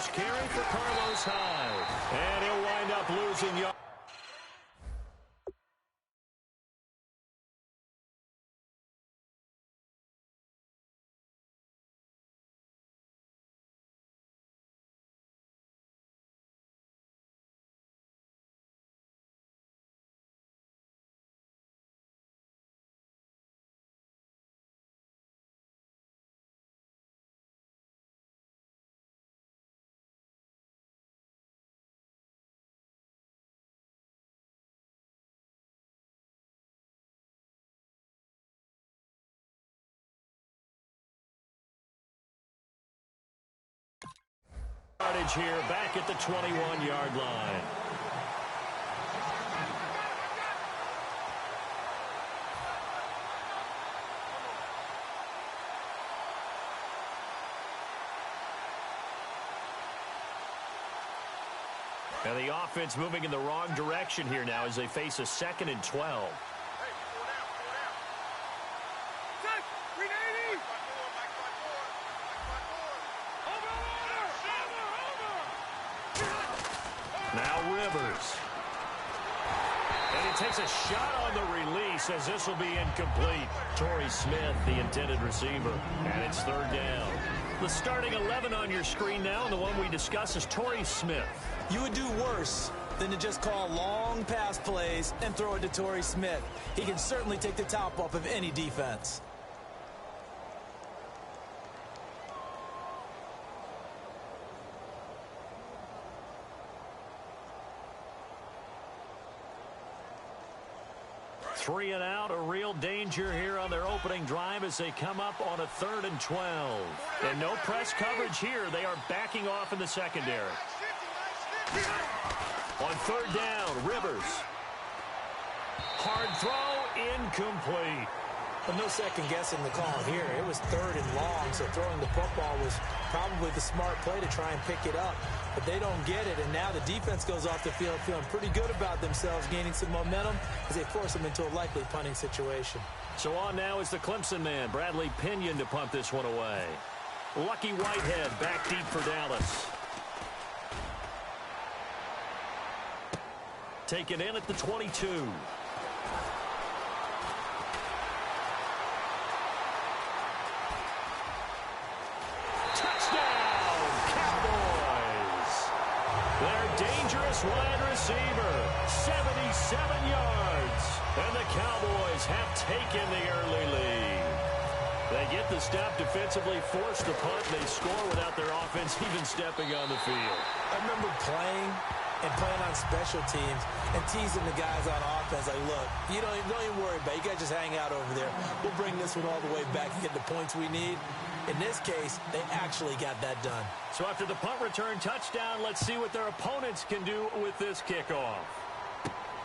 first carry for Carlos Hyde. And he'll wind up losing yards. Here back at the 21-yard line. And the offense moving in the wrong direction here now as they face a 2nd and 12. And he takes a shot on the release as this will be incomplete. Torrey Smith, the intended receiver, and it's 3rd down. The starting 11 on your screen now, and the one we discuss is Torrey Smith. You would do worse than to just call long pass plays and throw it to Torrey Smith. He can certainly take the top off of any defense. Three and out, a real danger here on their opening drive as they come up on a 3rd and 12. And no press coverage here. They are backing off in the secondary. On 3rd down, Rivers. Hard throw, incomplete. Well, no second guessing the call here. It was 3rd and long, so throwing the football was probably the smart play to try and pick it up. But they don't get it, and now the defense goes off the field feeling pretty good about themselves, gaining some momentum as they force them into a likely punting situation. So on now is the Clemson man, Bradley Pinion, to punt this one away. Lucky Whitehead back deep for Dallas. Taken in at the 22. Wide receiver, 77 yards. And the Cowboys have taken the early lead. They get the stop defensively, force the punt, and they score without their offense even stepping on the field. I remember playing on special teams and teasing the guys on offense like, look, don't even worry about it. You guys just hang out over there. We'll bring this one all the way back and get the points we need. In this case, they actually got that done. So after the punt return touchdown, let's see what their opponents can do with this kickoff.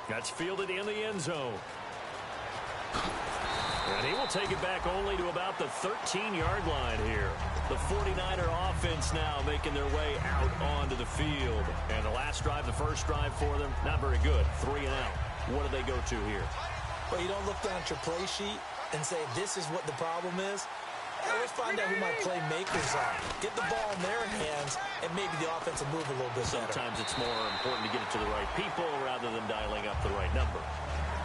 That's fielded in the end zone. And he will take it back only to about the 13-yard line here. The 49er offense now making their way out onto the field. And the last drive, the first drive for them, not very good. 3 and out. What do they go to here? Well, you don't look down at your play sheet and say, this is what the problem is. Let's find out who my playmakers are. Get the ball in their hands, and maybe the offense will move a little bit better. Sometimes it's more important to get it to the right people rather than dialing up the right number.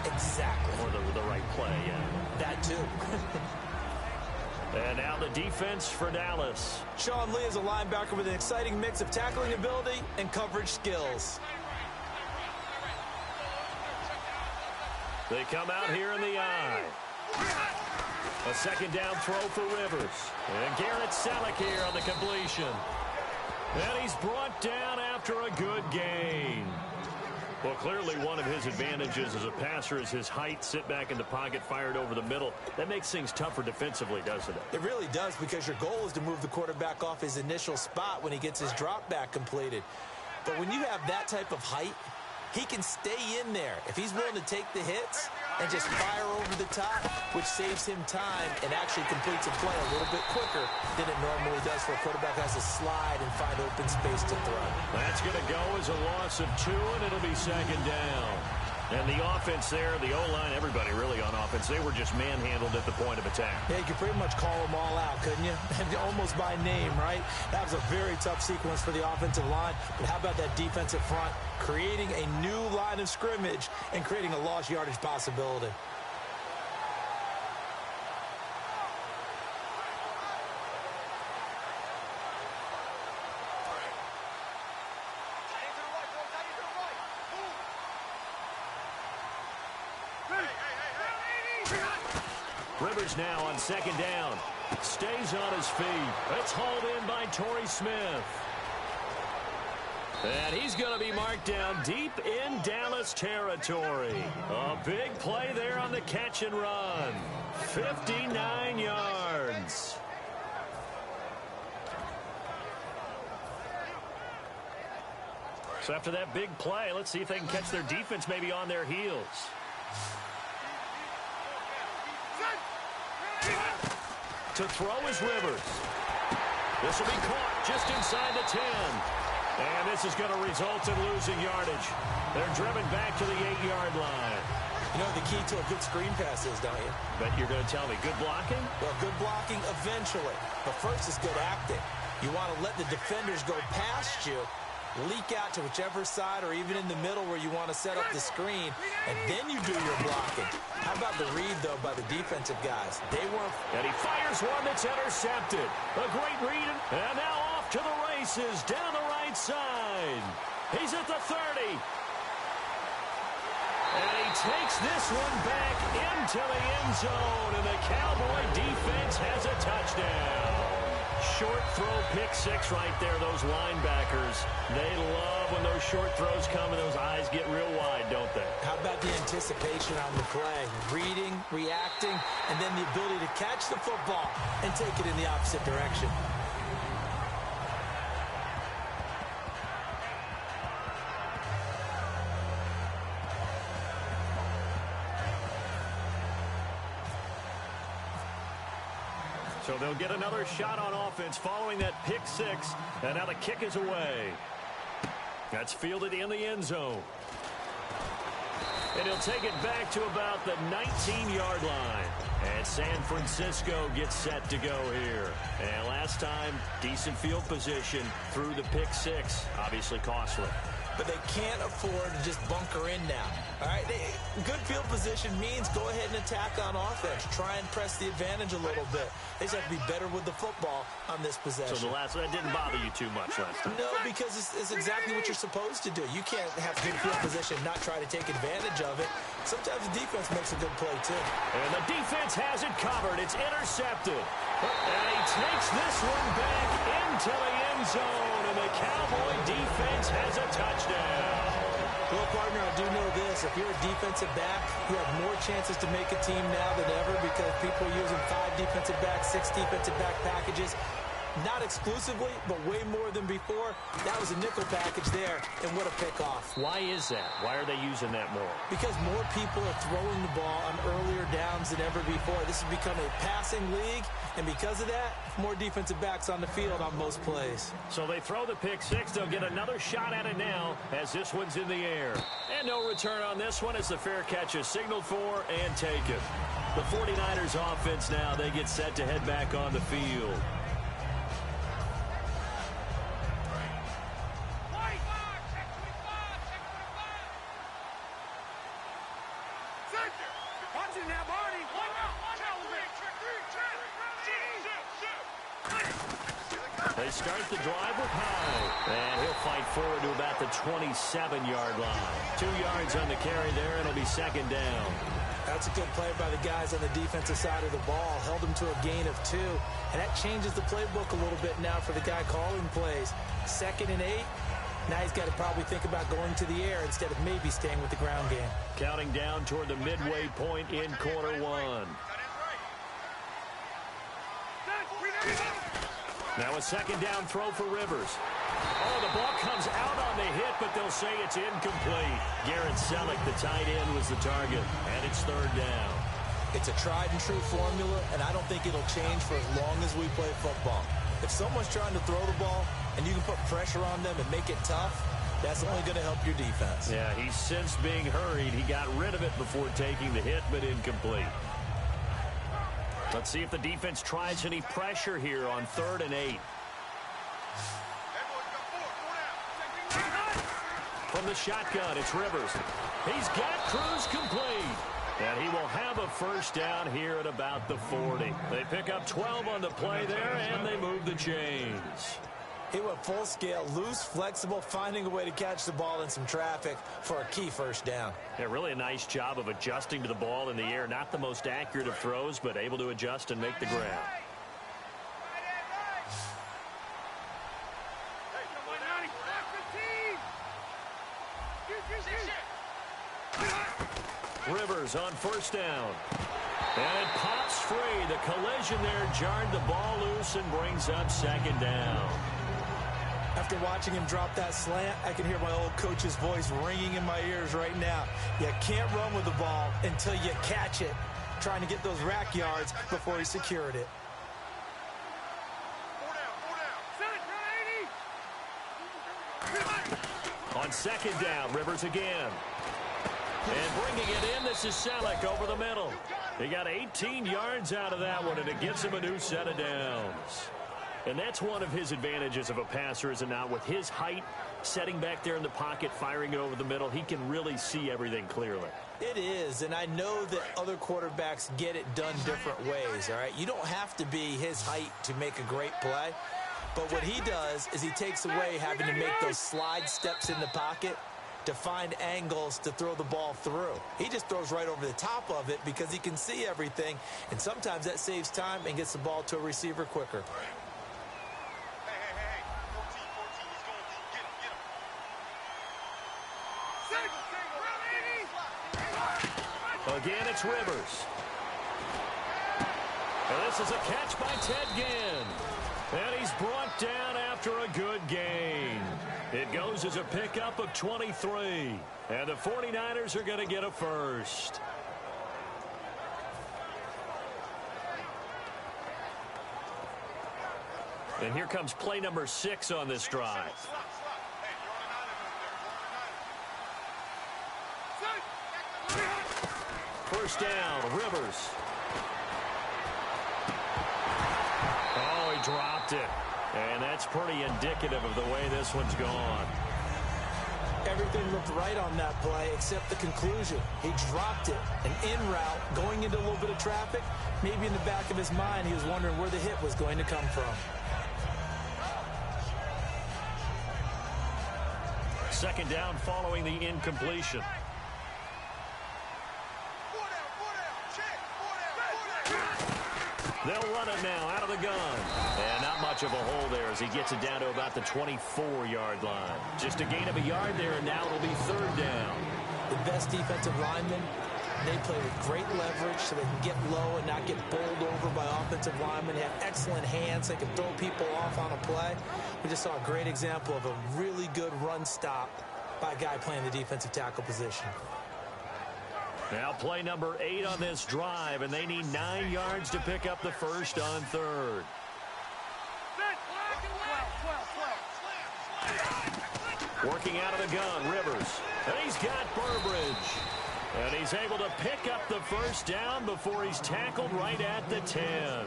Exactly. Or the right play, yeah. That too. And now the defense for Dallas. Sean Lee is a linebacker with an exciting mix of tackling ability and coverage skills. They come out here in the eye. A 2nd down throw for Rivers. And Garrett Selleck here on the completion. And he's brought down after a good gain. Well, clearly one of his advantages as a passer is his height. Sit back in the pocket, fired over the middle. That makes things tougher defensively, doesn't it? It really does, because your goal is to move the quarterback off his initial spot when he gets his drop back completed. But when you have that type of height, he can stay in there if he's willing to take the hits and just fire over the top, which saves him time and actually completes a play a little bit quicker than it normally does for a quarterback who has to slide and find open space to throw. That's going to go as a loss of 2, and it'll be 2nd down. And the offense there, the O-line, everybody really on offense, they were just manhandled at the point of attack. Yeah, you could pretty much call them all out, couldn't you? Almost by name, right? That was a very tough sequence for the offensive line. But how about that defensive front creating a new line of scrimmage and creating a lost yardage possibility? Rivers now on second down. Stays on his feet. It's hauled in by Torrey Smith. And he's going to be marked down deep in Dallas territory. A big play there on the catch and run. 59 yards. So after that big play, let's see if they can catch their defense maybe on their heels. To throw is Rivers. This will be caught just inside the 10. And this is going to result in losing yardage. They're driven back to the 8-yard line. You know the key to a good screen pass is, don't you? But you're going to tell me, good blocking? Well, good blocking eventually. But first is good acting. You want to let the defenders go past you, leak out to whichever side or even in the middle where you want to set up the screen, and then you do your blocking. How about the read, though, by the defensive guys? They weren't... And he fires one that's intercepted. A great read, and now off to the races down the right side. He's at the 30. And he takes this one back into the end zone, and the Cowboy defense has a touchdown. Short throw, pick six right there, those linebackers. They love when those short throws come and those eyes get real wide, don't they? How about the anticipation on the play? Reading, reacting, and then the ability to catch the football and take it in the opposite direction. So they'll get another shot on offense following that pick six. And now the kick is away. That's fielded in the end zone. And he'll take it back to about the 19-yard line. And San Francisco gets set to go here. And last time, decent field position through the pick six. Obviously costly. But they can't afford to just bunker in now. All right, good field position means go ahead and attack on offense. Try and press the advantage a little bit. They just have to be better with the football on this possession. So the last one didn't bother you too much last time? No, because it's exactly what you're supposed to do. You can't have good field position, not try to take advantage of it. Sometimes the defense makes a good play, too. And the defense has it covered. It's intercepted. And he takes this one back into the end zone, and the Cowboy defense has a touchdown. Well, partner, I do know this. If you're a defensive back, you have more chances to make a team now than ever because people are using 5 defensive backs, 6 defensive back packages. Not exclusively, but way more than before. That was a nickel package there, and what a pickoff. Why is that? Why are they using that more? Because more people are throwing the ball on earlier downs than ever before. This has become a passing league, and because of that, more defensive backs on the field on most plays. So they throw the pick six. They'll get another shot at it now as this one's in the air. And no return on this one as the fair catch is signaled for and taken. The 49ers offense now, they get set to head back on the field. They start the drive with High. And he'll fight forward to about the 27-yard line. 2 yards on the carry there, and it'll be second down. That's a good play by the guys on the defensive side of the ball. Held them to a gain of 2. And that changes the playbook a little bit now for the guy calling plays. 2nd and 8. Now he's got to probably think about going to the air instead of maybe staying with the ground game. Counting down toward the midway point in quarter one. Now a second down throw for Rivers. Oh, the ball comes out on the hit, but they'll say it's incomplete. Garrett Selleck, the tight end, was the target, and it's third down. It's a tried-and-true formula, and I don't think it'll change for as long as we play football. If someone's trying to throw the ball and you can put pressure on them and make it tough, That's only going to help your defense. Yeah, he sensed being hurried. He got rid of it before taking the hit, but incomplete. Let's see if the defense tries any pressure here on 3rd and 8. From the shotgun, it's Rivers. He's got Cruz complete. And he will have a first down here at about the 40. They pick up 12 on the play there, and they move the chains. He went full scale, loose, flexible, finding a way to catch the ball in some traffic for a key first down. Yeah, really a nice job of adjusting to the ball in the air. Not the most accurate of throws, but able to adjust and make the grab. Rivers on first down. And it pops free. The collision there jarred the ball loose and brings up 2nd down. After watching him drop that slant, I can hear my old coach's voice ringing in my ears right now. You can't run with the ball until you catch it. Trying to get those rack yards before he secured it. On 2nd down, Rivers again. And bringing it in, this is Selleck over the middle. He got 18 yards out of that one, and it gets him a new set of downs. And that's one of his advantages of a passer, is it not? With his height, setting back there in the pocket, firing it over the middle, he can really see everything clearly. It is, and I know that other quarterbacks get it done different ways, all right? You don't have to be his height to make a great play. But what he does is he takes away having to make those slide steps in the pocket to find angles to throw the ball through. He just throws right over the top of it because he can see everything, and sometimes that saves time and gets the ball to a receiver quicker. Again, it's Rivers. And this is a catch by Ted Ginn. And he's brought down after a good gain. It goes as a pickup of 23. And the 49ers are going to get a first. And here comes play number 6 on this drive. First down, Rivers. Oh, he dropped it. And that's pretty indicative of the way this one's gone. Everything looked right on that play except the conclusion. He dropped it. An in route, going into a little bit of traffic. Maybe in the back of his mind, he was wondering where the hit was going to come from. Second down following the incompletion. They'll run it now out of the gun. And not much of a hole there as he gets it down to about the 24-yard line. Just a gain of a yard there, and now it'll be 3rd down. The best defensive linemen, they play with great leverage so they can get low and not get bowled over by offensive linemen. They have excellent hands. They can throw people off on a play. We just saw a great example of a really good run stop by a guy playing the defensive tackle position. Now play number 8 on this drive, and they need 9 yards to pick up the first on 3rd. Working out of the gun, Rivers. And he's got Burbridge. And he's able to pick up the first down before he's tackled right at the 10.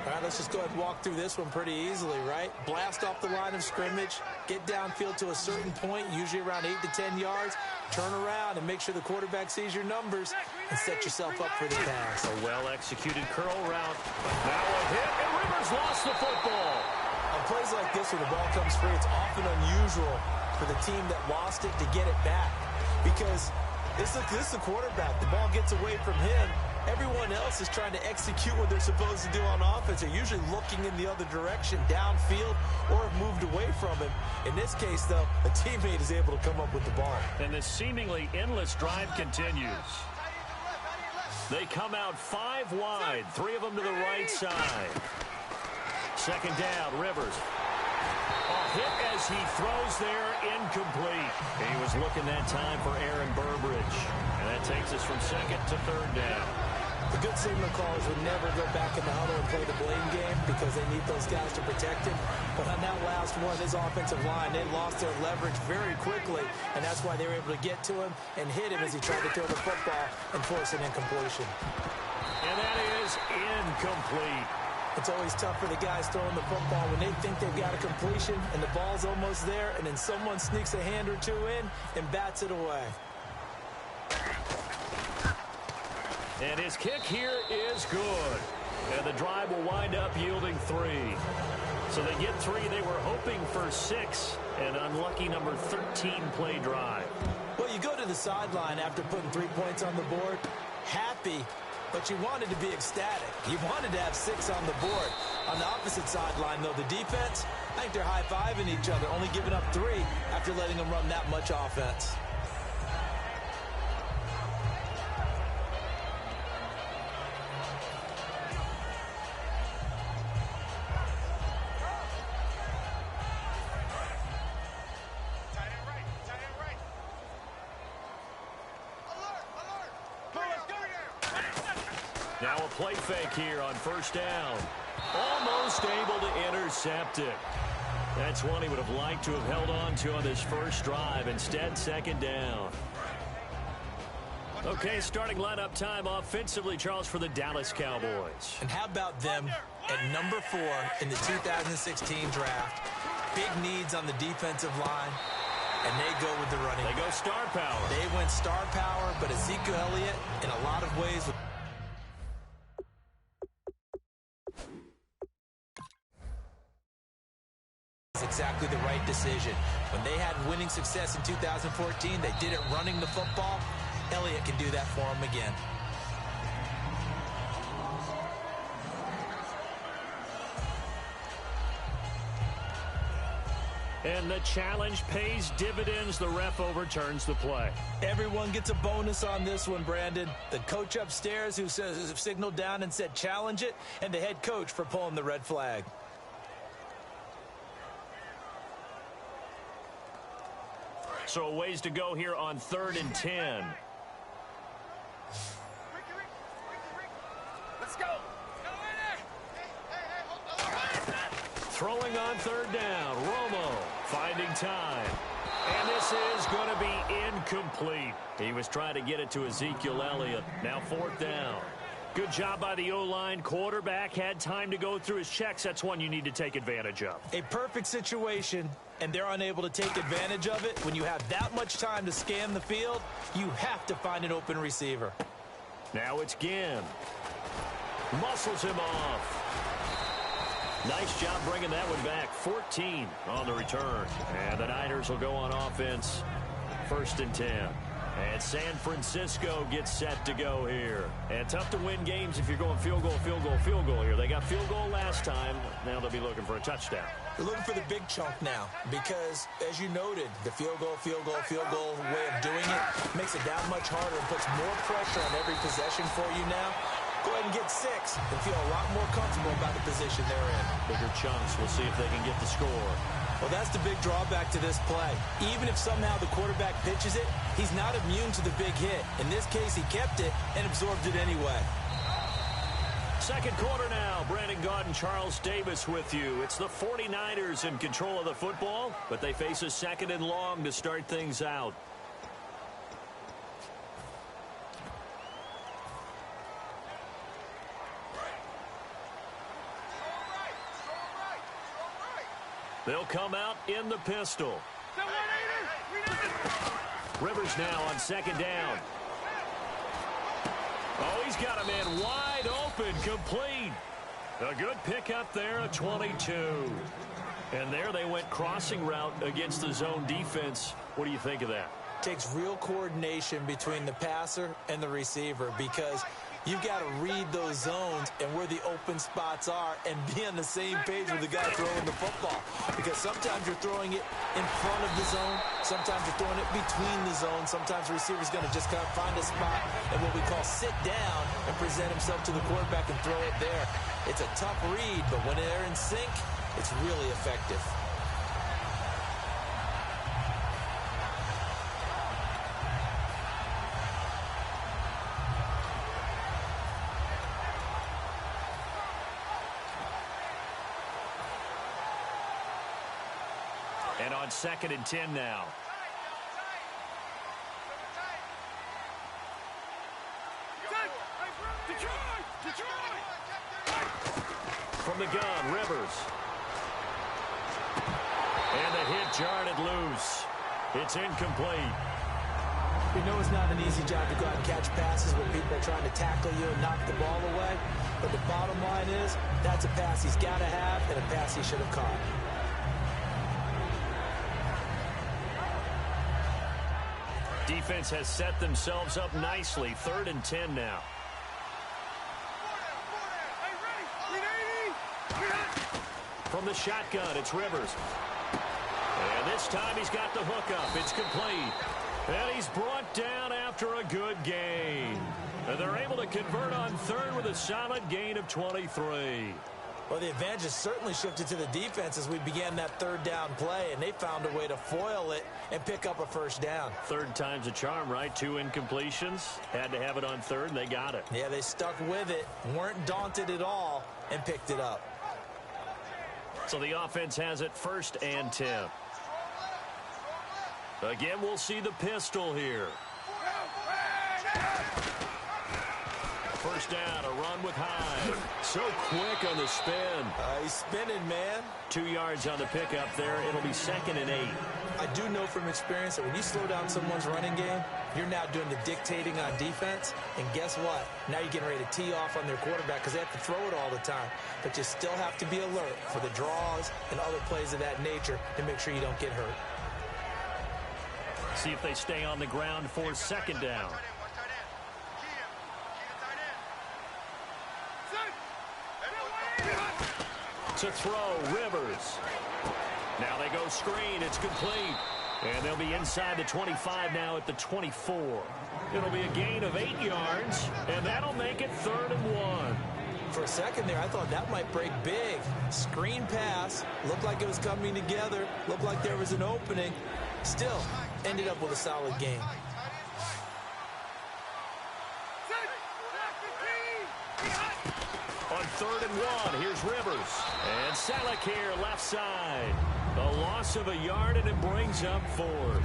All right, let's just go ahead and walk through this one pretty easily, right? Blast off the line of scrimmage, get downfield to a certain point, usually around 8 to 10 yards, turn around and make sure the quarterback sees your numbers and set yourself up for the pass. A well-executed curl route. Now a hit, and Rivers lost the football. On plays like this where the ball comes free, it's often unusual for the team that lost it to get it back because this is the quarterback. The ball gets away from him. Everyone else is trying to execute what they're supposed to do on offense. They're usually looking in the other direction, downfield, or have moved away from him. In this case, though, a teammate is able to come up with the ball. And this seemingly endless drive continues. They come out 5 wide, 3 of them to the right side. Second down, Rivers. A hit as he throws there, incomplete. He was looking that time for Aaron Burbridge. And that takes us from 2nd to 3rd down. The good signal callers would never go back in the huddle and play the blame game because they need those guys to protect him. But on that last one, his offensive line, they lost their leverage very quickly, and that's why they were able to get to him and hit him as he tried to throw the football and force an incompletion. And that is incomplete. It's always tough for the guys throwing the football when they think they've got a completion and the ball's almost there, and then someone sneaks a hand or two in and bats it away. And his kick here is good. And the drive will wind up yielding 3. So they get 3. They were hoping for 6. An unlucky number 13 play drive. Well, you go to the sideline after putting 3 points on the board, happy, but you wanted to be ecstatic. You wanted to have 6 on the board. On the opposite sideline, though, the defense, I think they're high-fiving each other, only giving up 3 after letting them run that much offense. Now a play fake here on first down. Almost able to intercept it. That's one he would have liked to have held on to on this first drive. Instead, second down. Okay, starting lineup time offensively, Charles, for the Dallas Cowboys. And how about them at number 4 in the 2016 draft? Big needs on the defensive line, and they go with the running. They go star power. They went star power, but Ezekiel Elliott, in a lot of ways, exactly the right decision. When they had winning success in 2014, they did it running the football. Elliott can do that for them again. And the challenge pays dividends. The ref overturns the play. Everyone gets a bonus on this one, Brandon. The coach upstairs who says signaled down and said challenge it, and the head coach for pulling the red flag. So a ways to go here on 3rd and 10. Let's go. Throwing on 3rd down. Romo finding time. And this is going to be incomplete. He was trying to get it to Ezekiel Elliott. Now 4th down. Good job by the O-line. Quarterback had time to go through his checks. That's one you need to take advantage of. A perfect situation, and they're unable to take advantage of it. When you have that much time to scan the field, you have to find an open receiver. Now it's Ginn. Muscles him off. Nice job bringing that one back. 14 on the return. And the Niners will go on offense. 1st and 10. And San Francisco gets set to go here. And tough to win games if you're going field goal, field goal, field goal here. They got field goal last time. Now they'll be looking for a touchdown. They're looking for the big chunk now because, as you noted, the field goal way of doing it makes it that much harder and puts more pressure on every possession for you now. Go ahead and get 6 and feel a lot more comfortable about the position they're in. Bigger chunks. We'll see if they can get the score. Well, that's the big drawback to this play. Even if somehow the quarterback pitches it, he's not immune to the big hit. In this case, he kept it and absorbed it anyway. Second quarter now. Brandon Gaudin, Charles Davis with you. It's the 49ers in control of the football, but they face a 2nd and long to start things out. They'll come out in the pistol. Rivers now on 2nd down. Oh, he's got a man wide open, complete. A good pickup there at 22. And there they went crossing route against the zone defense. What do you think of that? Takes real coordination between the passer and the receiver because you've got to read those zones and where the open spots are and be on the same page with the guy throwing the football. Because sometimes you're throwing it in front of the zone. Sometimes you're throwing it between the zones. Sometimes the receiver's going to just kind of find a spot and what we call sit down and present himself to the quarterback and throw it there. It's a tough read, but when they're in sync, it's really effective. And on 2nd and 10 now. From the gun, Rivers. And the hit jarred it loose. It's incomplete. We know it's not an easy job to go out and catch passes when people are trying to tackle you and knock the ball away. But the bottom line is, that's a pass he's got to have and a pass he should have caught. Defense has set themselves up nicely. 3rd and 10 now. From the shotgun, it's Rivers. And this time he's got the hookup. It's complete. And he's brought down after a good gain. And they're able to convert on 3rd with a solid gain of 23. Well, the advantage has certainly shifted to the defense as we began that 3rd down play, and they found a way to foil it and pick up a 1st down. 3rd time's a charm, right? 2 incompletions. Had to have it on 3rd, and they got it. Yeah, they stuck with it, weren't daunted at all, and picked it up. So the offense has it 1st and 10. Again, we'll see the pistol here. 1st down, a run with Hyde. So quick on the spin. He's spinning, man. 2 yards on the pickup there. It'll be 2nd and 8. I do know from experience that when you slow down someone's running game, you're now doing the dictating on defense. And guess what? Now you're getting ready to tee off on their quarterback because they have to throw it all the time. But you still have to be alert for the draws and other plays of that nature to make sure you don't get hurt. See if they stay on the ground for 2nd down. To throw, Rivers. Now they go screen. It's complete. And they'll be inside the 25 now at the 24. It'll be a gain of 8 yards, and that'll make it 3rd and 1. For a second there, I thought that might break big. Screen pass. Looked like it was coming together. Looked like there was an opening. Still, ended up with a solid gain. On 3rd and 1, here's Rivers. And Salek here, left side. A loss of a yard, and it brings up 4th.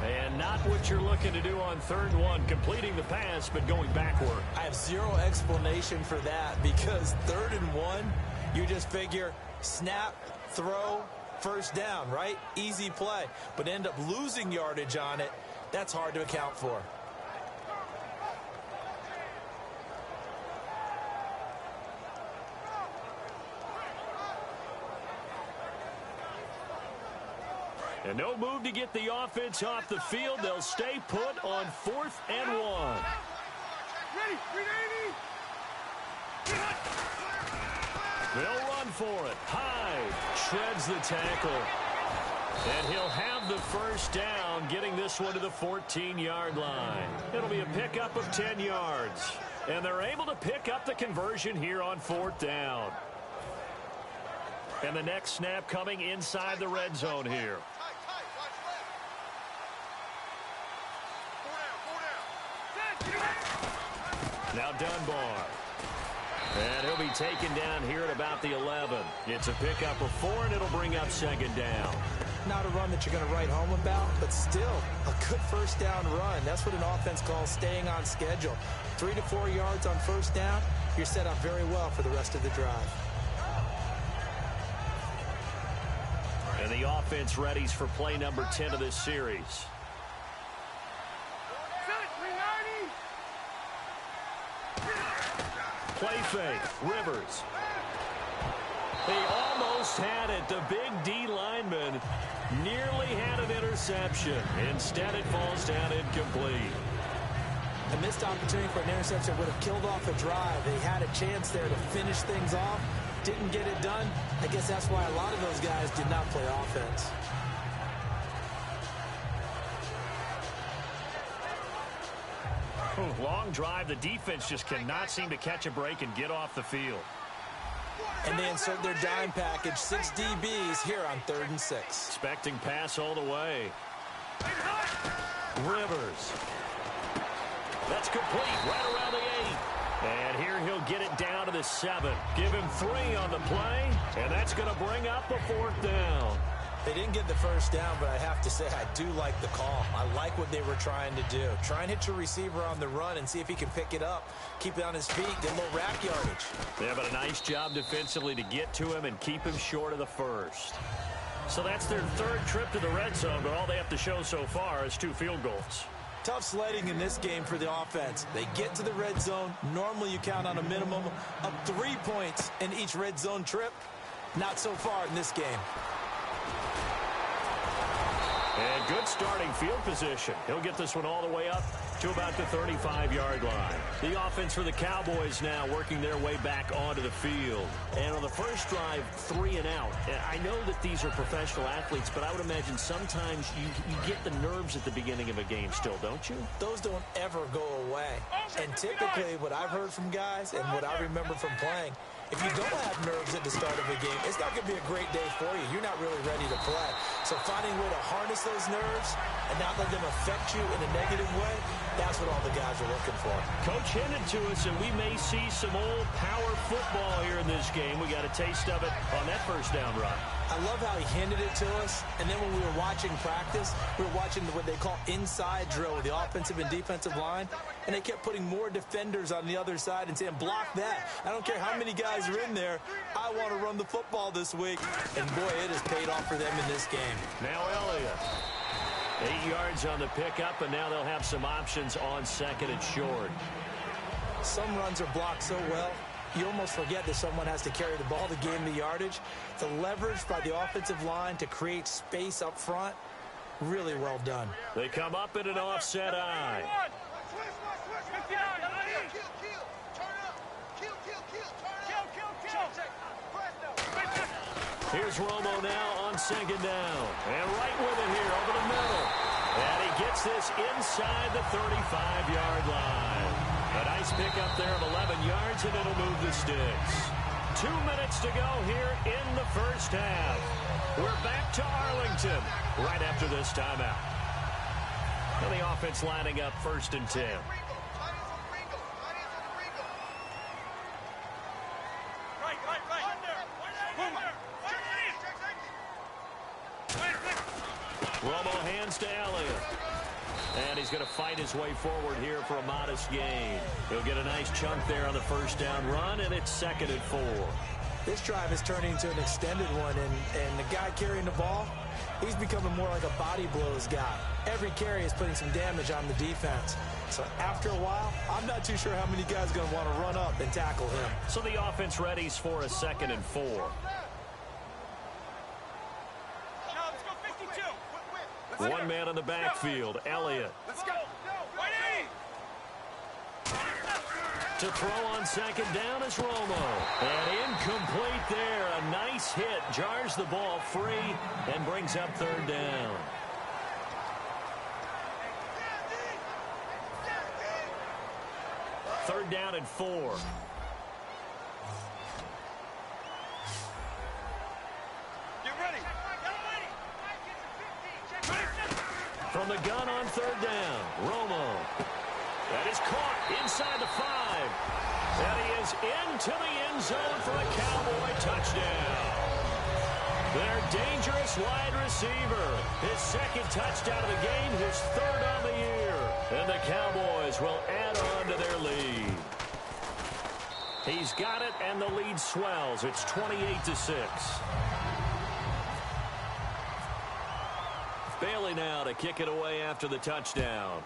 And not what you're looking to do on 3rd and 1, completing the pass, but going backward. I have zero explanation for that because 3rd and 1, you just figure snap, throw, 1st down, right? Easy play. But end up losing yardage on it. That's hard to account for. And no move to get the offense off the field. They'll stay put on 4th and 1. They'll run for it. Hyde shreds the tackle. And he'll have the 1st down, getting this one to the 14-yard line. It'll be a pickup of 10 yards. And they're able to pick up the conversion here on 4th down. And the next snap coming inside the red zone here. Now Dunbar. And he'll be taken down here at about the 11. It's a pickup of 4, and it'll bring up 2nd down. Not a run that you're going to write home about, but still a good 1st down run. That's what an offense calls staying on schedule. 3 to 4 yards on 1st down, you're set up very well for the rest of the drive. And the offense readies for play number 10 of this series. Play fake, Rivers. He almost had it. The big D lineman nearly had an interception. Instead, it falls down incomplete. A missed opportunity for an interception would have killed off a drive. They had a chance there to finish things off. Didn't get it done. I guess that's why a lot of those guys did not play offense. Long drive. The defense just cannot seem to catch a break and get off the field. And they insert their dime package. 6 DBs here on 3rd and 6. Expecting pass all the way. Rivers. That's complete right around the 8. And here he'll get it down to the 7. Give him 3 on the play, and that's going to bring up a 4th down. They didn't get the first down, but I have to say I do like the call. I like what they were trying to do. Try and hit your receiver on the run and see if he can pick it up, keep it on his feet, get a little rack yardage. Yeah, but a nice job defensively to get to him and keep him short of the first. So that's their third trip to the red zone, but all they have to show so far is 2 field goals. Tough sledding in this game for the offense. They get to the red zone. Normally you count on a minimum of 3 points in each red zone trip. Not so far in this game. And good starting field position. He'll get this one all the way up to about the 35-yard line. The offense for the Cowboys now working their way back onto the field. And on the first drive, 3 and out. I know that these are professional athletes, but I would imagine sometimes you get the nerves at the beginning of a game still, don't you? Those don't ever go away. And typically what I've heard from guys and what I remember from playing, if you don't have nerves at the start of a game, it's not going to be a great day for you. You're not really ready to play. So finding a way to harness those nerves and not let them affect you in a negative way, that's what all the guys are looking for. Coach hinted to us, and we may see some old power football here in this game. We got a taste of it on that first down run. I love how he handed it to us, and then when we were watching practice, we were watching what they call inside drill with the offensive and defensive line, and they kept putting more defenders on the other side and saying, block that. I don't care how many guys are in there. I want to run the football this week. And, boy, it has paid off for them in this game. Now Elliott. 8 yards on the pickup, and now they'll have some options on second and short. Some runs are blocked so well, you almost forget that someone has to carry the ball to gain the yardage. The leverage by the offensive line to create space up front, really well done. They come up in an offset eye. Here's Romo now on second down. And right with it here over the middle. And he gets this inside the 35-yard line. A nice pickup there of 11 yards, and it'll move the sticks. 2 minutes to go here in the first half. We're back to Arlington right after this timeout. And the offense lining up 1st and 10. Romo hands to Elliott. And he's going to fight his way forward here for a modest gain. He'll get a nice chunk there on the first down run, and it's 2nd and 4. This drive is turning into an extended one, and the guy carrying the ball, he's becoming more like a body blows guy. Every carry is putting some damage on the defense. So after a while, I'm not too sure how many guys are going to want to run up and tackle him. So the offense readies for a 2nd and 4. One man in the backfield, Elliott. Let's go. To throw on second down is Romo. And incomplete there. A nice hit. Jars the ball free and brings up 3rd down. Third down and 4. From the gun on 3rd down, Romo. That is caught inside the 5. And he is into the end zone for a Cowboy touchdown. Their dangerous wide receiver. His 2nd touchdown of the game, his 3rd on the year. And the Cowboys will add on to their lead. He's got it, and the lead swells. It's 28-6. Bailey now to kick it away after the touchdown.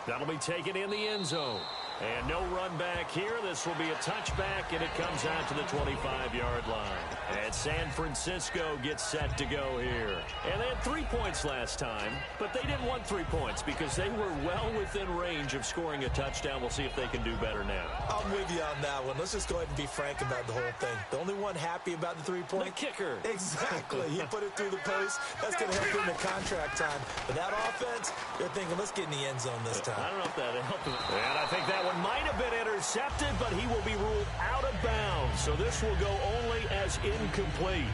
That'll be taken in the end zone. And no run back here. This will be a touchback, and it comes out to the 25-yard line. And San Francisco gets set to go here. And they had 3 points last time, but they didn't want 3 points because they were well within range of scoring a touchdown. We'll see if they can do better now. I'm with you on that one. Let's just go ahead and be frank about the whole thing. The only one happy about the 3-point? The kicker. Exactly. He put it through the post. That's going to help him in contract time. But that offense, they're thinking, let's get in the end zone this time. I don't know if that helped him. And I think that one might have been intercepted, but he will be ruled out of bounds. So this will go only as incomplete.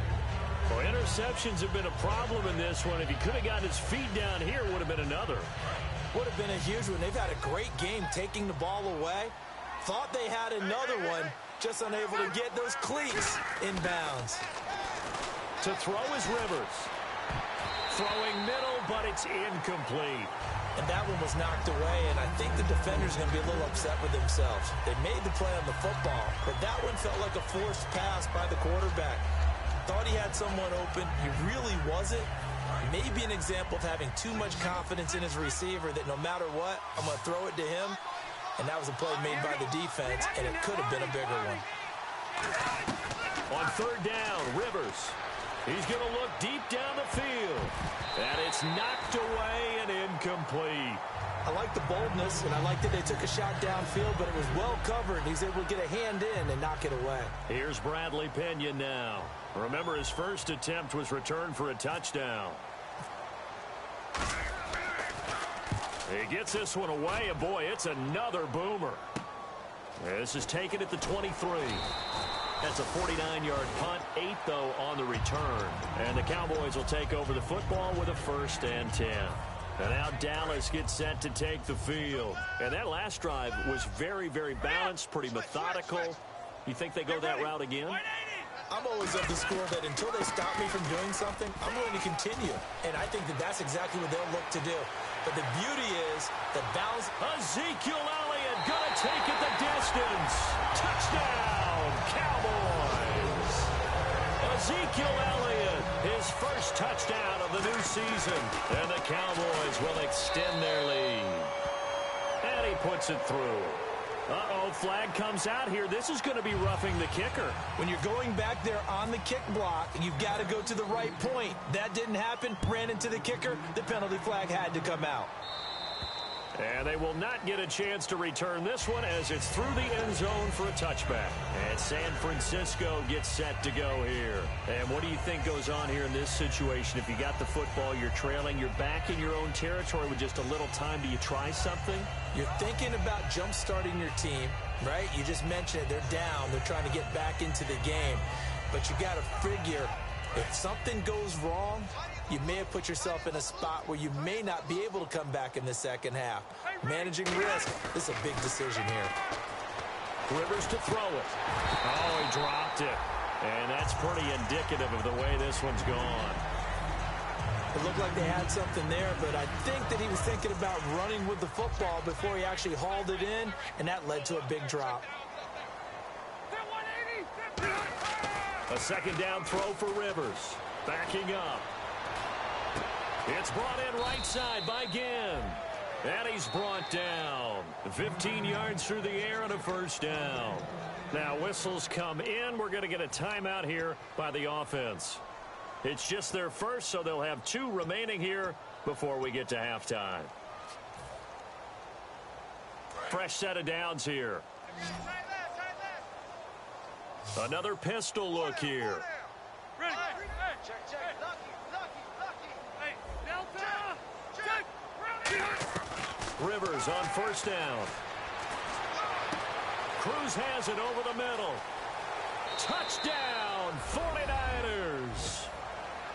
Well, interceptions have been a problem in this one. If he could have gotten his feet down here, would have been another. Would have been a huge one. They've had a great game taking the ball away. Thought they had another one, just unable to get those cleats in bounds. To throw is Rivers. Throwing middle, but it's incomplete. And that one was knocked away, and I think the defender's going to be a little upset with themselves. They made the play on the football, but that one felt like a forced pass by the quarterback. Thought he had someone open. He really wasn't. Maybe an example of having too much confidence in his receiver that no matter what, I'm going to throw it to him. And that was a play made by the defense, and it could have been a bigger one. On third down, Rivers. He's going to look deep down the field. And it's knocked away and incomplete. I like the boldness, and I like that they took a shot downfield, but it was well covered. He's able to get a hand in and knock it away. Here's Bradley Pinion now. Remember, his first attempt was returned for a touchdown. He gets this one away, and boy, it's another boomer. This is taken at the 23. That's a 49-yard punt, 8, though, on the return. And the Cowboys will take over the football with a 1st and 10. And now Dallas gets set to take the field. And that last drive was very, very balanced, pretty methodical. You think they go that route again? I'm always of the school that until they stop me from doing something, I'm willing to continue. And I think that that's exactly what they'll look to do. But the beauty is that Dallas... Ezekiel Elliott gonna take it the distance. Touchdown, Cowboys. Ezekiel Elliott, his first touchdown of the new season. And the Cowboys will extend their lead. And he puts it through. Uh-oh, flag comes out here. This is going to be roughing the kicker. When you're going back there on the kick block, you've got to go to the right point. That didn't happen. Ran into the kicker. The penalty flag had to come out. And they will not get a chance to return this one as it's through the end zone for a touchback. And San Francisco gets set to go here. And what do you think goes on here in this situation? If you got the football, you're trailing, you're back in your own territory with just a little time. Do you try something? You're thinking about jump-starting your team, right? You just mentioned it. They're down. They're trying to get back into the game. But you got to figure if something goes wrong, you may have put yourself in a spot where you may not be able to come back in the second half. Managing risk, this is a big decision here. Rivers to throw it. Oh, he dropped it. And that's pretty indicative of the way this one's gone. It looked like they had something there, but I think that he was thinking about running with the football before he actually hauled it in, and that led to a big drop. A second down throw for Rivers. Backing up. It's brought in right side by Ginn. And he's brought down. 15 yards through the air and a 1st down. Now whistles come in. We're going to get a timeout here by the offense. It's just their first, so they'll have 2 remaining here before we get to halftime. Fresh set of downs here. Another pistol look here. Rivers on 1st down. Cruz has it over the middle. Touchdown, 49ers.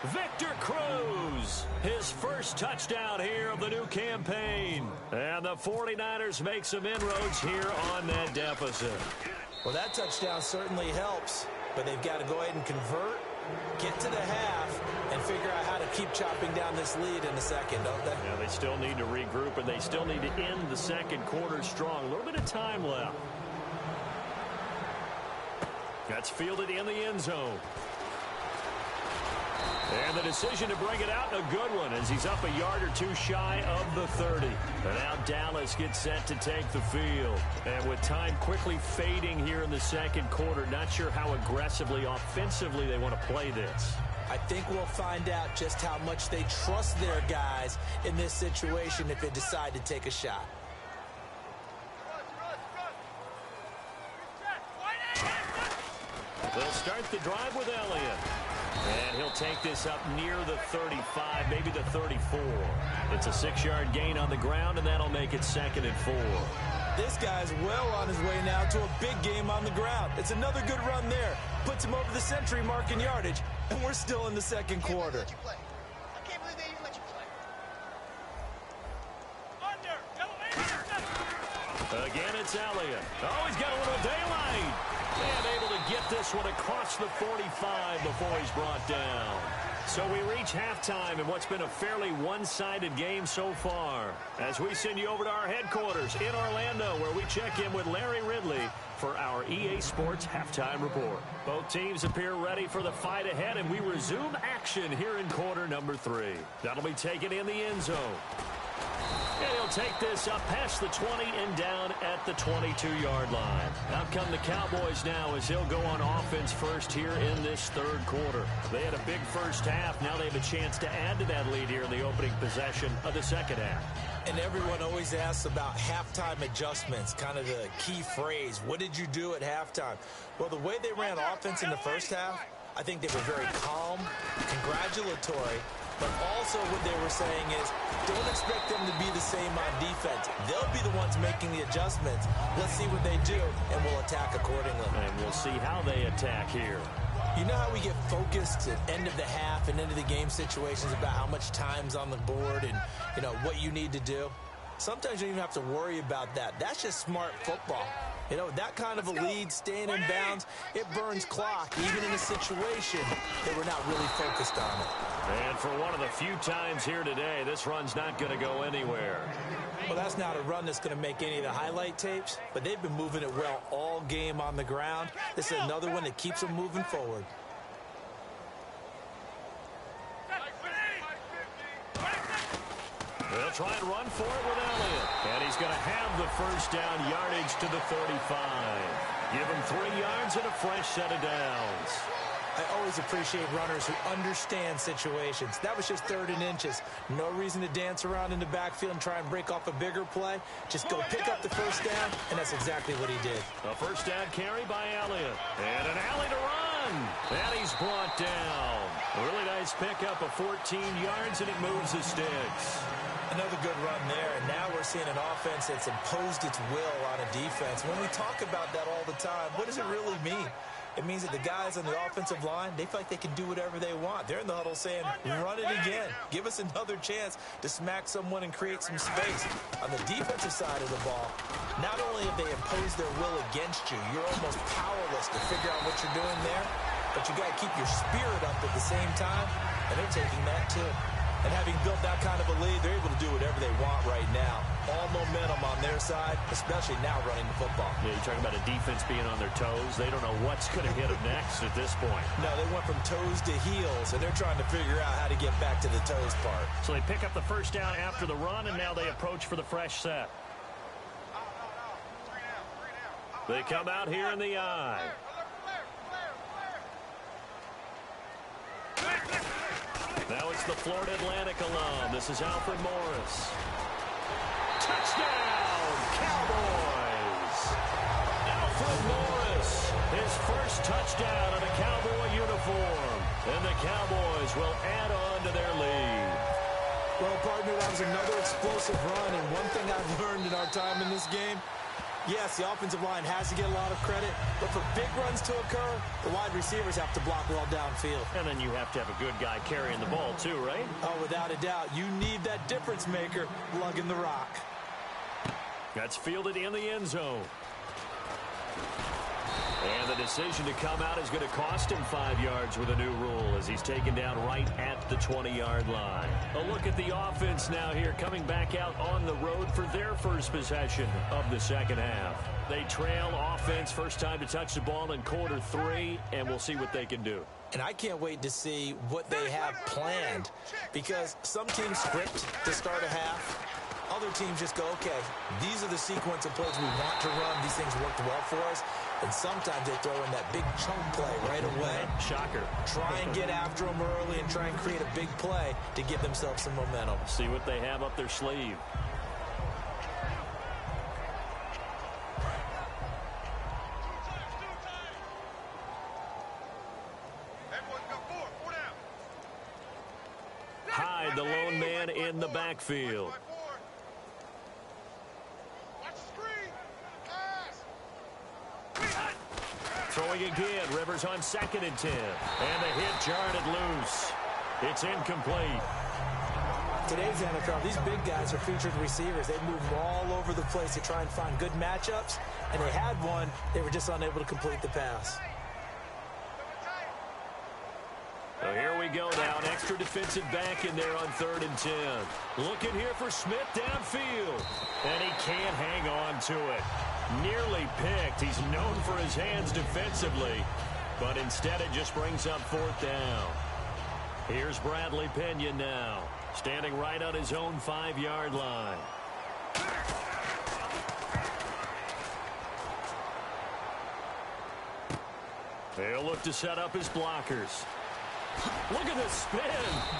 Victor Cruz, his first touchdown here of the new campaign. And the 49ers make some inroads here on that deficit. Well, that touchdown certainly helps, but they've got to go ahead and convert, get to the half, and figure out how to keep chopping down this lead in the second, don't they? Yeah, they still need to regroup, and they still need to end the second quarter strong. A little bit of time left. That's fielded in the end zone. And the decision to bring it out, a good one, as he's up a yard or 2 shy of the 30. And now Dallas gets set to take the field. And with time quickly fading here in the second quarter, not sure how aggressively, offensively they want to play this. I think we'll find out just how much they trust their guys in this situation if they decide to take a shot. They'll start the drive with Elliott. And he'll take this up near the 35, maybe the 34. It's a 6-yard gain on the ground, and that'll make it 2nd and 4. This guy's well on his way now to a big game on the ground. It's another good run there. Puts him over the century mark in yardage, and we're still in the second quarter. I can't believe they even let you play. Again, it's Elliott. Oh, he's got a little daylight. And this one across the 45 before he's brought down. So we reach halftime in what's been a fairly one-sided game so far. As we send you over to our headquarters in Orlando, where we check in with Larry Ridley for our EA Sports Halftime Report. Both teams appear ready for the fight ahead, and we resume action here in quarter number 3. That'll be taken in the end zone. And he'll take this up past the 20 and down at the 22-yard line. Out come the Cowboys now as they'll go on offense first here in this third quarter. They had a big first half. Now they have a chance to add to that lead here in the opening possession of the second half. And everyone always asks about halftime adjustments, kind of the key phrase. What did you do at halftime? Well, the way they ran offense in the first half, I think they were very calm, congratulatory, but also what they were saying is, don't expect them to be the same on defense. They'll be the ones making the adjustments. Let's see what they do, and we'll attack accordingly. And we'll see how they attack here. You know how we get focused at end of the half and into the game situations about how much time's on the board and, you know, what you need to do? Sometimes you don't even have to worry about that. That's just smart football. You know, that kind of a lead, staying in bounds, it burns clock, even in a situation that we're not really focused on it. And for one of the few times here today, this run's not going to go anywhere. Well, that's not a run that's going to make any of the highlight tapes, but they've been moving it well all game on the ground. This is another one that keeps them moving forward. They'll try and run for it with Elliott. And he's going to have the first down yardage to the 35. Give him 3 yards and a fresh set of downs. I always appreciate runners who understand situations. That was just 3rd and inches. No reason to dance around in the backfield and try and break off a bigger play. Just go pick up the first down, and that's exactly what he did. A first down carry by Elliott. And an alley to run. And he's brought down. A really nice pickup of 14 yards, and it moves the sticks. Another good run there, and now we're seeing an offense that's imposed its will on a defense. When we talk about that all the time, what does it really mean? It means that the guys on the offensive line, they feel like they can do whatever they want. They're in the huddle saying, run it again. Give us another chance to smack someone and create some space. On the defensive side of the ball, not only have they imposed their will against you, you're almost powerless to figure out what you're doing there, but you got to keep your spirit up at the same time, and they're taking that too. And having built that kind of a lead, they're able to do whatever they want right now. All momentum on their side, especially now running the football. Yeah, you're talking about a defense being on their toes. They don't know what's going to hit them next at this point. No, they went from toes to heels, and they're trying to figure out how to get back to the toes part. So they pick up the first down after the run, and now they approach for the fresh set. They come out here in the eye. Now it's the Florida Atlantic alum. This is Alfred Morris. Touchdown, Cowboys! Alfred Morris, his first touchdown in a Cowboy uniform. And the Cowboys will add on to their lead. Well, partner, that was another explosive run. And one thing I've learned in our time in this game, yes, the offensive line has to get a lot of credit, but for big runs to occur, the wide receivers have to block well downfield. And then you have to have a good guy carrying the ball too, right? Oh, without a doubt. You need that difference maker lugging the rock. That's fielded in the end zone. And the decision to come out is going to cost him 5 yards with a new rule as he's taken down right at the 20-yard line. A look at the offense now here coming back out on the road for their first possession of the second half. They trail offense first time to touch the ball in quarter 3, and we'll see what they can do. And I can't wait to see what they have planned, because some teams script to start a half. Other teams just go, okay, these are the sequence of plays we want to run. These things worked well for us. And sometimes they throw in that big chunk play right away. Shocker. Try and get after them early and try and create a big play to give themselves some momentum. See what they have up their sleeve. Hyde, the lone man in the backfield. Throwing again, Rivers on 2nd and 10. And the hit jarred it loose. It's incomplete. Today's NFL, these big guys are featured receivers. They move all over the place to try and find good matchups. And they had one, they were just unable to complete the pass. So here we go now. An extra defensive back in there on 3rd and 10. Looking here for Smith downfield. And he can't hang on to it. Nearly picked. He's known for his hands defensively. But instead it just brings up 4th down. Here's Bradley Pinion now. Standing right on his own 5-yard line. They'll look to set up his blockers. Look at the spin.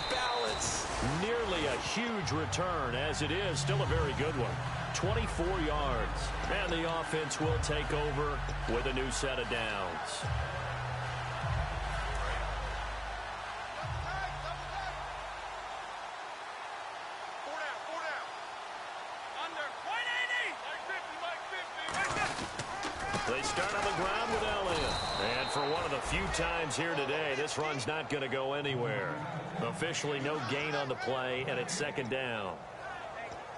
Balance. Nearly a huge return. As it is, still a very good one. 24 yards. And the offense will take over with a new set of downs. They start on the ground with Elliott. And for one of the few times here today, this run's not going to go anywhere. Officially no gain on the play, and it's 2nd down.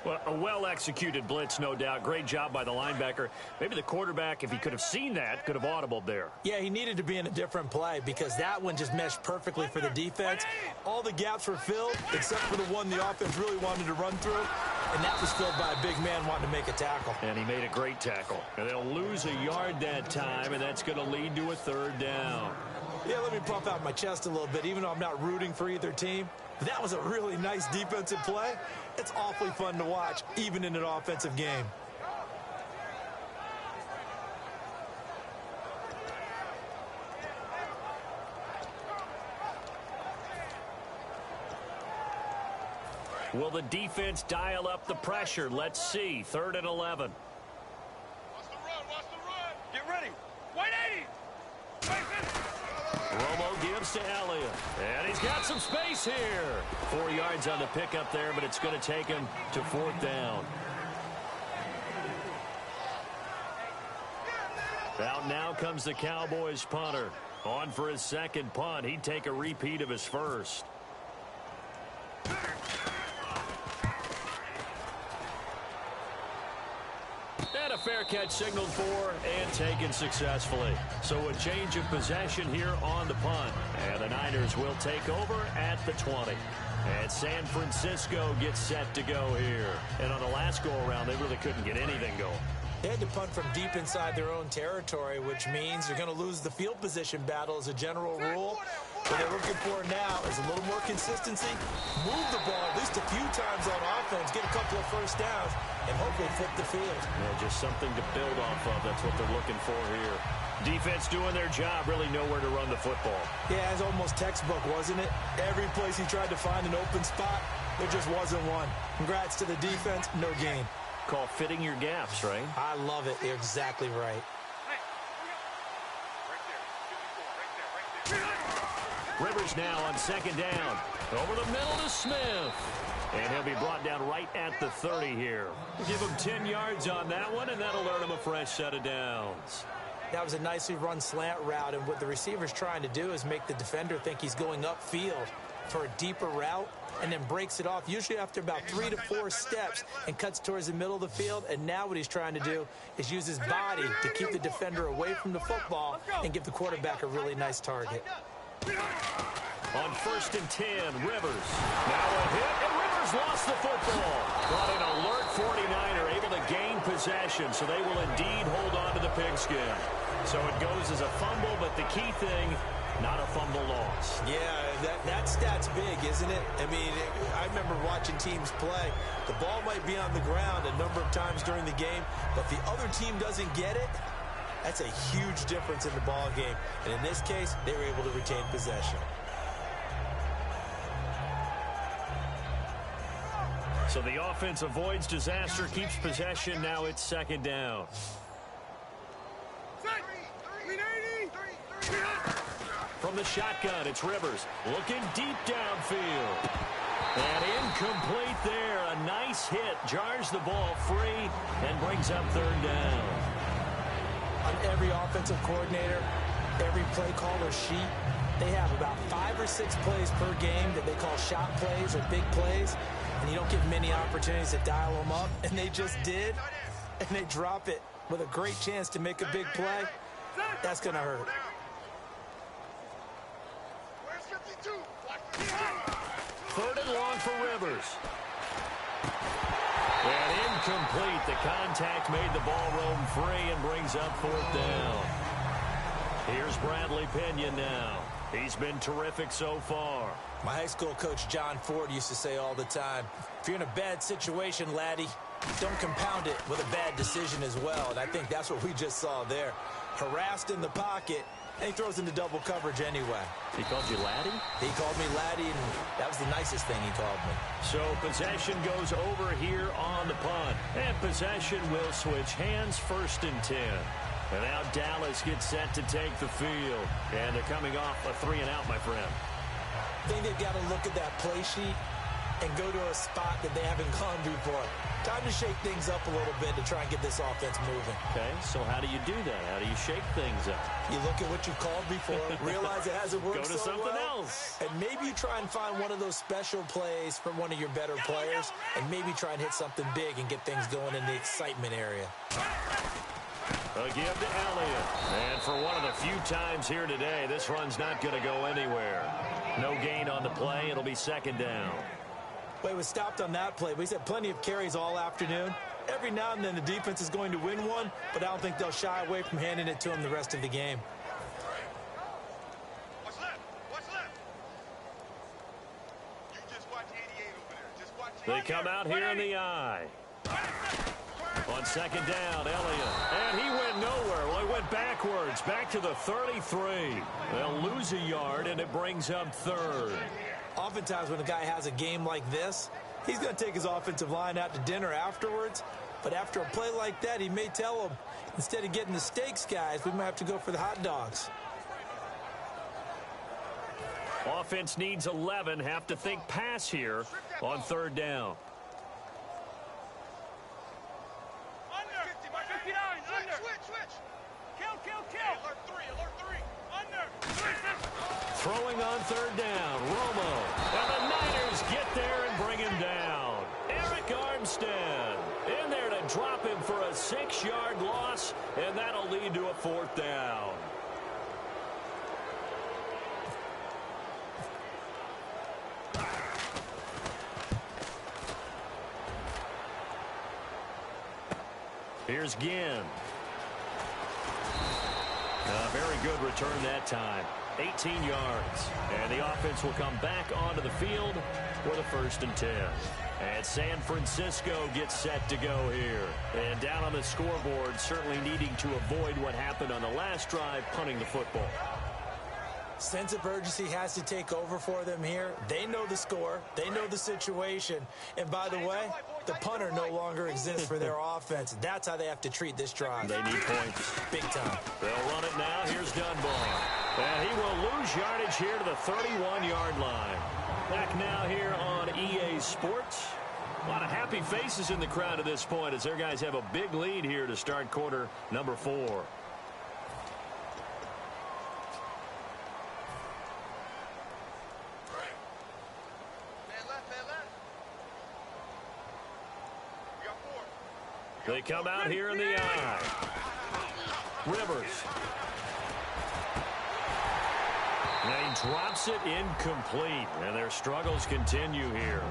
Well, a well-executed blitz, no doubt. Great job by the linebacker. Maybe the quarterback, if he could have seen that, could have audibled there. Yeah, he needed to be in a different play because that one just meshed perfectly for the defense. All the gaps were filled except for the one the offense really wanted to run through, and that was filled by a big man wanting to make a tackle. And he made a great tackle. And they'll lose a yard that time, and that's going to lead to a 3rd down. Yeah, let me puff out my chest a little bit, even though I'm not rooting for either team. That was a really nice defensive play. It's awfully fun to watch, even in an offensive game. Will the defense dial up the pressure? Let's see. 3rd and 11. Watch the run, watch the run. Get ready. 180. Romo gives to Elliott. And he's got some space here. 4 yards on the pickup there, but it's going to take him to 4th down. Out now comes the Cowboys punter. On for his 2nd punt. He'd take a repeat of his first. And a fair catch signaled for and taken successfully. So a change of possession here on the punt. And the Niners will take over at the 20. And San Francisco gets set to go here. And on the last go-around, they really couldn't get anything going. They had to punt from deep inside their own territory, which means you're going to lose the field position battle as a general rule. What they're looking for now is a little more consistency, move the ball at least a few times on offense, get a couple of first downs, and hopefully flip the field. Yeah, just something to build off of. That's what they're looking for here. Defense doing their job, really nowhere to run the football. Yeah, it's almost textbook, wasn't it? Every place he tried to find an open spot, there just wasn't one. Congrats to the defense, no gain. Call fitting your gaps, right? I love it. You're exactly right. Rivers now on 2nd down. Over the middle to Smith. And he'll be brought down right at the 30 here. Give him 10 yards on that one, and that'll earn him a fresh set of downs. That was a nicely run slant route, and what the receiver's trying to do is make the defender think he's going upfield for a deeper route, and then breaks it off, usually after about 3 to 4 steps, and cuts towards the middle of the field. And now what he's trying to do is use his body to keep the defender away from the football and give the quarterback a really nice target. On 1st and 10, Rivers. Now a hit, and Rivers lost the football. But an alert 49er able to gain possession, so they will indeed hold on to the pigskin. So it goes as a fumble, but the key thing, not a fumble loss. Yeah, that stat's big, isn't it? I mean, I remember watching teams play. The ball might be on the ground a number of times during the game, but the other team doesn't get it. That's a huge difference in the ball game. And in this case, they were able to retain possession. So the offense avoids disaster, keeps possession. Now it's 2nd down. From the shotgun, it's Rivers looking deep downfield. And incomplete there. A nice hit. Jars the ball free and brings up 3rd down. On every offensive coordinator, every play caller sheet, they have about 5 or 6 plays per game that they call shot plays or big plays. And you don't get many opportunities to dial them up. And they just did. And they drop it with a great chance to make a big play. That's going to hurt. Where's your Third and long for Rivers. And incomplete. The contact made the ball roam free and brings up fourth down. Here's Bradley Pinion now. He's been terrific so far. My high school coach, John Ford, used to say all the time, if you're in a bad situation, laddie, don't compound it with a bad decision as well. And I think that's what we just saw there. Harassed in the pocket, and he throws into double coverage anyway. He called you laddie? He called me laddie, and that was the nicest thing he called me. So possession goes over here on the punt. And possession will switch hands, 1st and 10. And now Dallas gets set to take the field. And they're coming off a 3-and-out, my friend. I think they've got to look at that play sheet and go to a spot that they haven't gone before. Time to shake things up a little bit to try and get this offense moving. Okay, so how do you do that? How do you shake things up? You look at what you called before, realize it hasn't worked so well. Go to something else. And maybe you try and find one of those special plays from one of your better players, and maybe try and hit something big and get things going in the excitement area. A give to Elliott. And for one of the few times here today, this run's not going to go anywhere. No gain on the play. It'll be 2nd down. Well, he was stopped on that play, but he's had plenty of carries all afternoon. Every now and then the defense is going to win one, but I don't think they'll shy away from handing it to him the rest of the game. What's left? What's left? You just watch 88 over there. Just watch 88. They come out here in the eye. On 2nd down, Elliott. And he went nowhere. Well, he went backwards, back to the 33. They'll lose a yard, and it brings up 3rd. Oftentimes when a guy has a game like this, he's going to take his offensive line out to dinner afterwards. But after a play like that, he may tell them, instead of getting the steaks, guys, we might have to go for the hot dogs. Offense needs 11. Have to think pass here on 3rd down. Under. 59. Under. Switch. Kill. Alert 3. Under. Throwing on 3rd down, Romo. And the Niners get there and bring him down. Eric Armstead in there to drop him for a 6-yard loss, and that'll lead to a 4th down. Here's Ginn. A very good return that time. 18 yards. And the offense will come back onto the field with a 1st and 10. And San Francisco gets set to go here. And down on the scoreboard, certainly needing to avoid what happened on the last drive, punting the football. Sense of urgency has to take over for them here. They know the score. They know the situation. And by the way, the punter no longer exists for their offense. That's how they have to treat this drive. They need points. Big time. They'll run it now. Here's Dunbar. And he will lose yardage here to the 31-yard line. Back now here on EA Sports. A lot of happy faces in the crowd at this point as their guys have a big lead here to start quarter number 4. They come out here in the eye. Rivers. And he drops it incomplete. And their struggles continue here.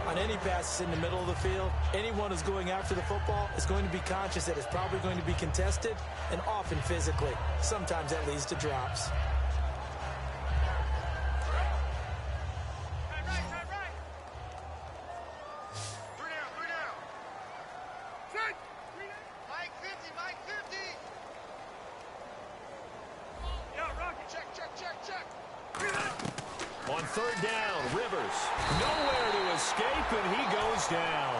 On any passes in the middle of the field, anyone who's going after the football is going to be conscious that it's probably going to be contested and often physically. Sometimes that leads to drops. On 3rd down, Rivers. Nowhere to escape, and he goes down.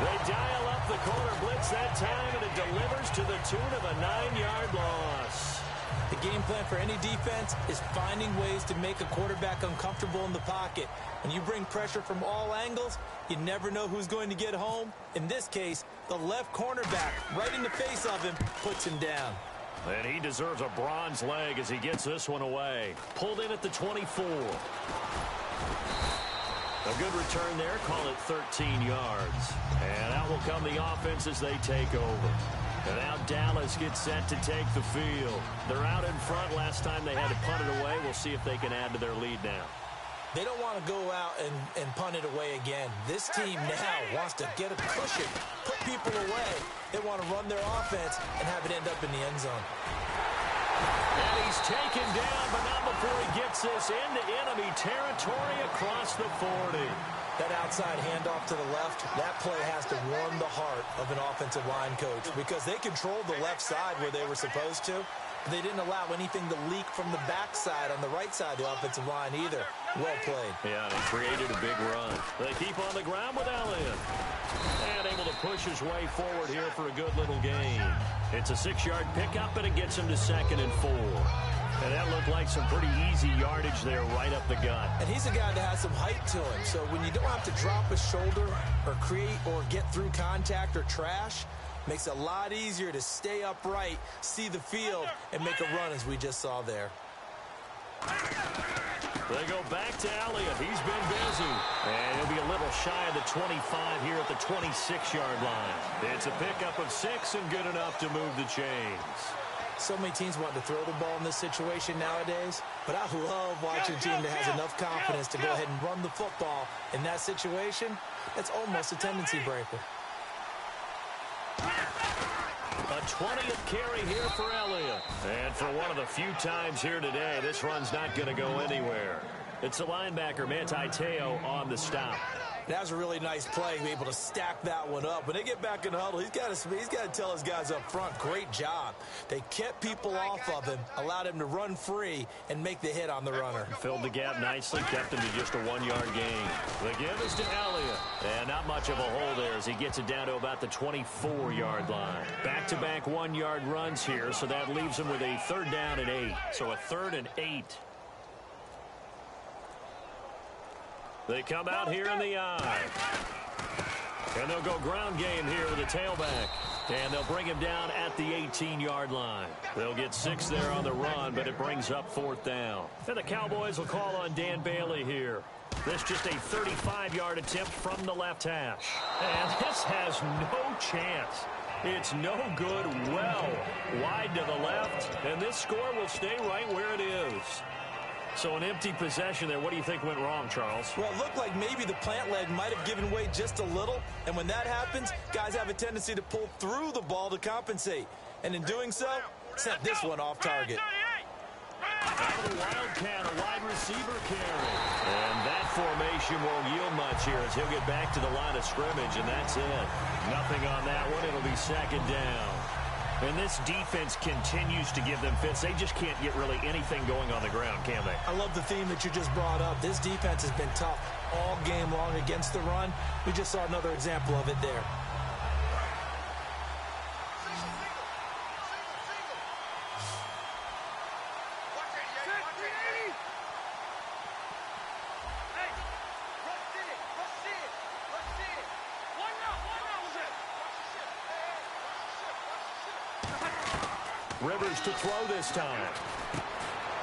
They dial up the corner blitz that time, and it delivers to the tune of a 9-yard loss. The game plan for any defense is finding ways to make a quarterback uncomfortable in the pocket. When you bring pressure from all angles, you never know who's going to get home. In this case, the left cornerback, right in the face of him, puts him down. And he deserves a bronze leg as he gets this one away. Pulled in at the 24. A good return there. Call it 13 yards. And out will come the offense as they take over. And now Dallas gets set to take the field. They're out in front. Last time they had to punt it away. We'll see if they can add to their lead now. They don't want to go out and punt it away again. This team now wants to get a cushion, put people away. They want to run their offense and have it end up in the end zone. And he's taken down, but not before he gets this into enemy territory across the 40. That outside handoff to the left, that play has to warm the heart of an offensive line coach because they controlled the left side where they were supposed to. They didn't allow anything to leak from the backside on the right side of the offensive line either. Well played. Yeah, they created a big run. They keep on the ground with Elliott. And able to push his way forward here for a good little gain. It's a 6-yard pickup, and it gets him to 2nd and 4. And that looked like some pretty easy yardage there right up the gut. And he's a guy that has some height to him. So when you don't have to drop a shoulder or create or get through contact or trash, makes it a lot easier to stay upright, see the field, and make a run as we just saw there. They go back to Elliott. He's been busy. And he'll be a little shy of the 25 here at the 26-yard line. It's a pickup of 6 and good enough to move the chains. So many teams want to throw the ball in this situation nowadays, but I love watching a team that has enough confidence to go ahead and run the football in that situation. That's almost a tendency breaker. A 20th carry here for Elliott. And for one of the few times here today, this run's not going to go anywhere. It's the linebacker, Manti Te'o, on the stop. That was a really nice play, be able to stack that one up. When they get back in the huddle, he's got to tell his guys up front, great job. They kept people off of him, allowed him to run free, and make the hit on the runner. Filled the gap nicely, kept him to just a 1-yard gain. The give is to Elliott. And not much of a hole there as he gets it down to about the 24-yard line. Back-to-back 1-yard runs here, so that leaves him with a 3rd down and 8. So a 3rd and 8. They come out here in the eye. And they'll go ground game here with a tailback. And they'll bring him down at the 18-yard line. They'll get 6 there on the run, but it brings up 4th down. And the Cowboys will call on Dan Bailey here. This just a 35-yard attempt from the left hash. And this has no chance. It's no good, well wide to the left. And this score will stay right where it is. So an empty possession there. What do you think went wrong, Charles? Well, it looked like maybe the plant leg might have given way just a little. And when that happens, guys have a tendency to pull through the ball to compensate. And in doing so, sent this one off target. Out of the Wildcat, a wide receiver carry. And that formation won't yield much here as he'll get back to the line of scrimmage, and that's it. Nothing on that one. It'll be 2nd down. And this defense continues to give them fits. They just can't get really anything going on the ground, can they? I love the theme that you just brought up. This defense has been tough all game long against the run. We just saw another example of it there. Rivers to throw this time.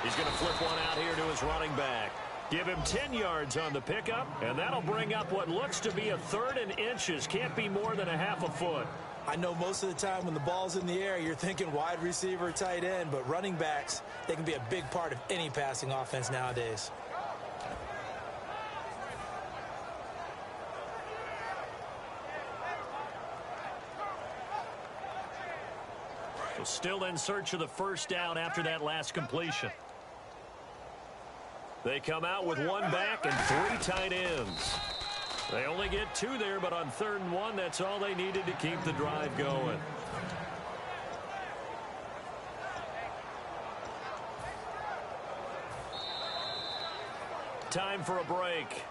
He's going to flip one out here to his running back. Give him 10 yards on the pickup, and that'll bring up what looks to be a 3rd and inches. Can't be more than a half a foot. I know most of the time when the ball's in the air, you're thinking wide receiver, tight end, but running backs, they can be a big part of any passing offense nowadays. Still in search of the 1st down after that last completion. They come out with 1 back and 3 tight ends. They only get 2 there, but on 3rd and 1, that's all they needed to keep the drive going. Time for a break.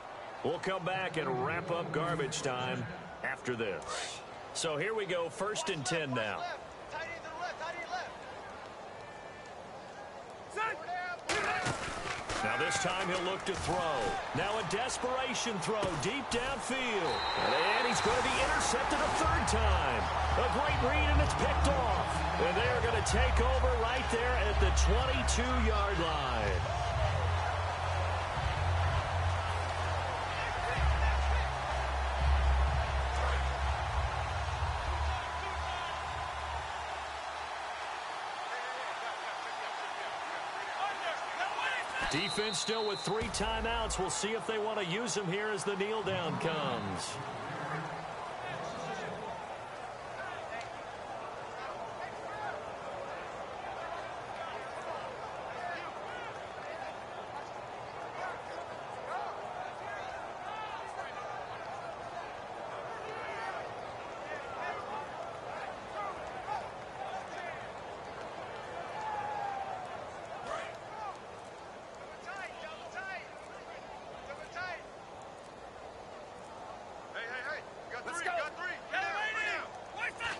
We'll come back and wrap up garbage time after this. So here we go, 1st and 10 now. Now this time he'll look to throw. Now a desperation throw deep downfield. And he's going to be intercepted a 3rd time. A great read, and it's picked off. And they're going to take over right there at the 22-yard line. Defense still with 3 timeouts. We'll see if they want to use them here as the kneel down comes.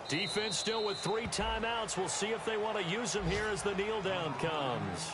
Defense still with 3 timeouts. We'll see if they want to use them here as the kneel down comes.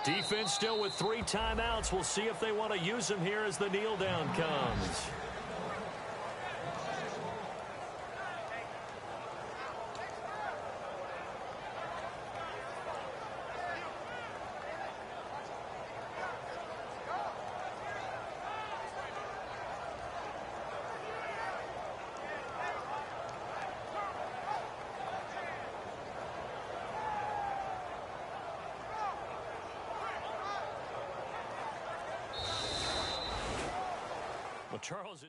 Defense still with 3 timeouts. We'll see if they want to use them here as the kneel down comes. Charles,